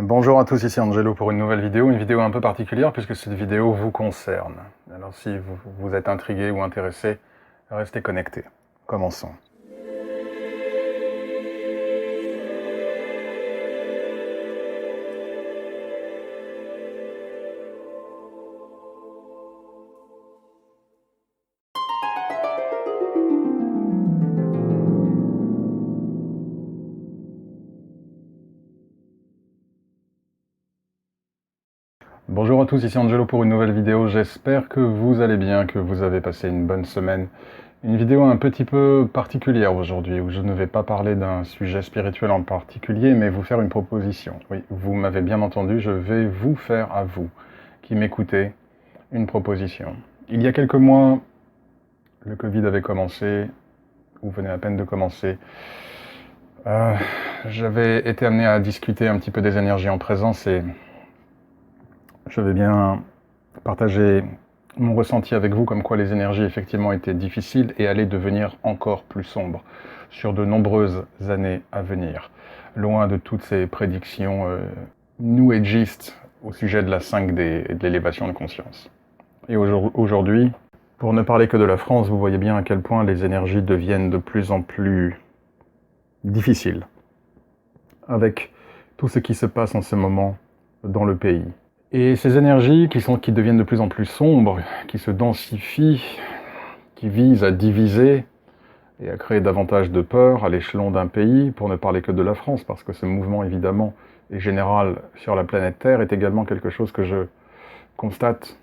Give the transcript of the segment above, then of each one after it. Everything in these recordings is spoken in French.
Bonjour à tous, ici Angelo pour une vidéo un peu particulière puisque cette vidéo vous concerne. Alors si vous êtes intrigué ou intéressé, restez connectés. Commençons. Bonjour à tous, ici Angelo pour une nouvelle vidéo. J'espère que vous allez bien, que vous avez passé une bonne semaine. Une vidéo un petit peu particulière aujourd'hui, où je ne vais pas parler d'un sujet spirituel en particulier, mais vous faire une proposition. Oui, vous m'avez bien entendu, je vais vous faire à vous, qui m'écoutez, une proposition. Il y a quelques mois, le Covid avait commencé, ou venait à peine de commencer. J'avais été amené à discuter un petit peu des énergies en présence et je vais bien partager mon ressenti avec vous, comme quoi les énergies effectivement étaient difficiles et allaient devenir encore plus sombres sur de nombreuses années à venir, loin de toutes ces prédictions new ageistes au sujet de la 5D et de l'élévation de conscience. Et aujourd'hui, pour ne parler que de la France, vous voyez bien à quel point les énergies deviennent de plus en plus difficiles, avec tout ce qui se passe en ce moment dans le pays. Et ces énergies qui deviennent de plus en plus sombres, qui se densifient, qui visent à diviser et à créer davantage de peur à l'échelon d'un pays, pour ne parler que de la France, parce que ce mouvement évidemment est général sur la planète Terre, est également quelque chose que je constate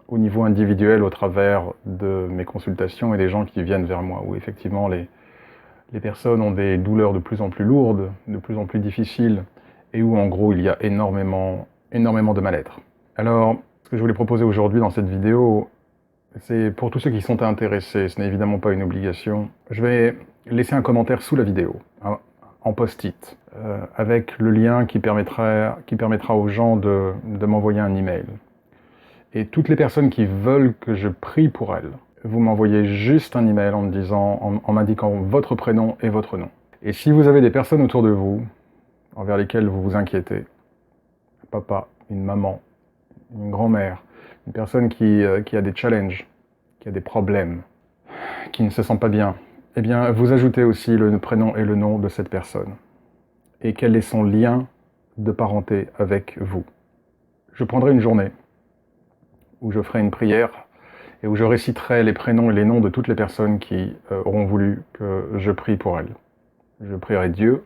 au niveau individuel au travers de mes consultations et des gens qui viennent vers moi, où effectivement les personnes ont des douleurs de plus en plus lourdes, de plus en plus difficiles, et où en gros il y a énormément de mal-être. Alors, ce que je voulais proposer aujourd'hui dans cette vidéo, c'est pour tous ceux qui sont intéressés, ce n'est évidemment pas une obligation, je vais laisser un commentaire sous la vidéo, en post-it, avec le lien qui permettra aux gens de m'envoyer un email. Et toutes les personnes qui veulent que je prie pour elles, vous m'envoyez juste un email en m'indiquant votre prénom et votre nom. Et si vous avez des personnes autour de vous, envers lesquelles vous vous inquiétez, un papa, une maman, une grand-mère, une personne qui a des challenges, qui a des problèmes, qui ne se sent pas bien, eh bien, vous ajoutez aussi le prénom et le nom de cette personne. Et quel est son lien de parenté avec vous. Je prendrai une journée où je ferai une prière et où je réciterai les prénoms et les noms de toutes les personnes qui auront voulu que je prie pour elles. Je prierai Dieu,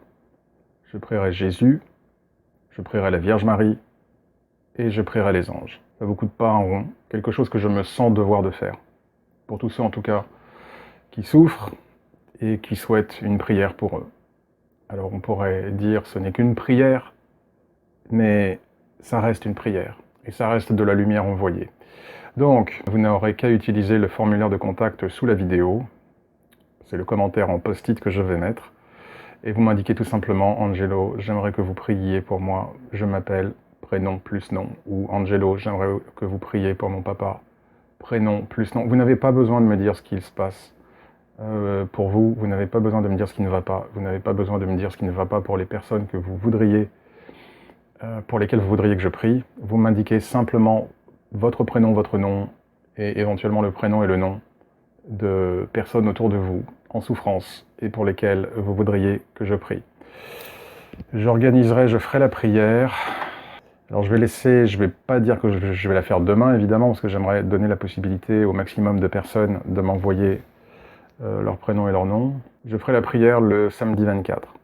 je prierai Jésus, je prierai la Vierge Marie, et je prierai les anges. Ça vous coûte pas un rond, quelque chose que je me sens devoir de faire. Pour tous ceux en tout cas qui souffrent et qui souhaitent une prière pour eux. Alors on pourrait dire ce n'est qu'une prière, mais ça reste une prière, et ça reste de la lumière envoyée. Donc, vous n'aurez qu'à utiliser le formulaire de contact sous la vidéo, c'est le commentaire en post-it que je vais mettre, et vous m'indiquez tout simplement « Angelo, j'aimerais que vous priiez pour moi, je m'appelle prénom plus nom » ou « Angelo, j'aimerais que vous priez pour mon papa, prénom plus nom ». Vous n'avez pas besoin de me dire ce qu'il se passe pour vous, vous n'avez pas besoin de me dire ce qui ne va pas, vous n'avez pas besoin de me dire ce qui ne va pas pour les personnes que vous voudriez, pour lesquelles vous voudriez que je prie. Vous m'indiquez simplement votre prénom, votre nom, et éventuellement le prénom et le nom de personnes autour de vous en souffrance et pour lesquelles vous voudriez que je prie. Je ferai la prière. Alors je vais pas dire que je vais la faire demain évidemment, parce que j'aimerais donner la possibilité au maximum de personnes de m'envoyer leur prénom et leur nom. Je ferai la prière le samedi 24.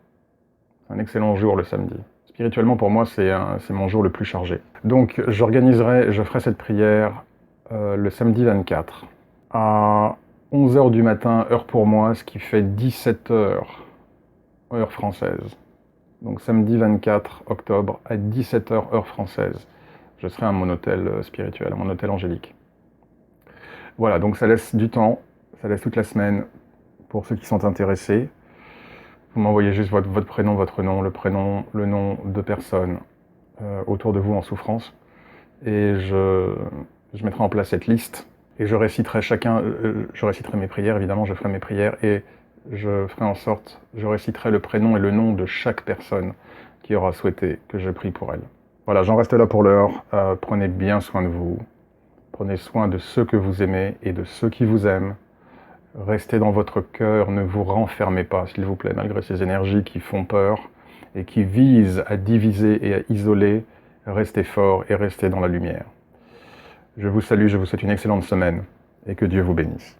Un excellent jour le samedi. Spirituellement pour moi c'est mon jour le plus chargé. Donc je ferai cette prière le samedi 24 à 11h du matin, heure pour moi, ce qui fait 17h, heure française. Donc samedi 24 octobre, à 17h, heure française, je serai à mon hôtel spirituel, à mon hôtel angélique. Voilà, donc ça laisse du temps, ça laisse toute la semaine pour ceux qui sont intéressés. Vous m'envoyez juste votre prénom, votre nom, le nom de personnes autour de vous en souffrance. Et je mettrai en place cette liste. Et je réciterai mes prières, évidemment, je ferai mes prières. Et je ferai en sorte, je réciterai le prénom et le nom de chaque personne qui aura souhaité que je prie pour elle. Voilà, j'en reste là pour l'heure. Prenez bien soin de vous. Prenez soin de ceux que vous aimez et de ceux qui vous aiment. Restez dans votre cœur, ne vous renfermez pas, s'il vous plaît, malgré ces énergies qui font peur et qui visent à diviser et à isoler. Restez fort et restez dans la lumière. Je vous salue, je vous souhaite une excellente semaine et que Dieu vous bénisse.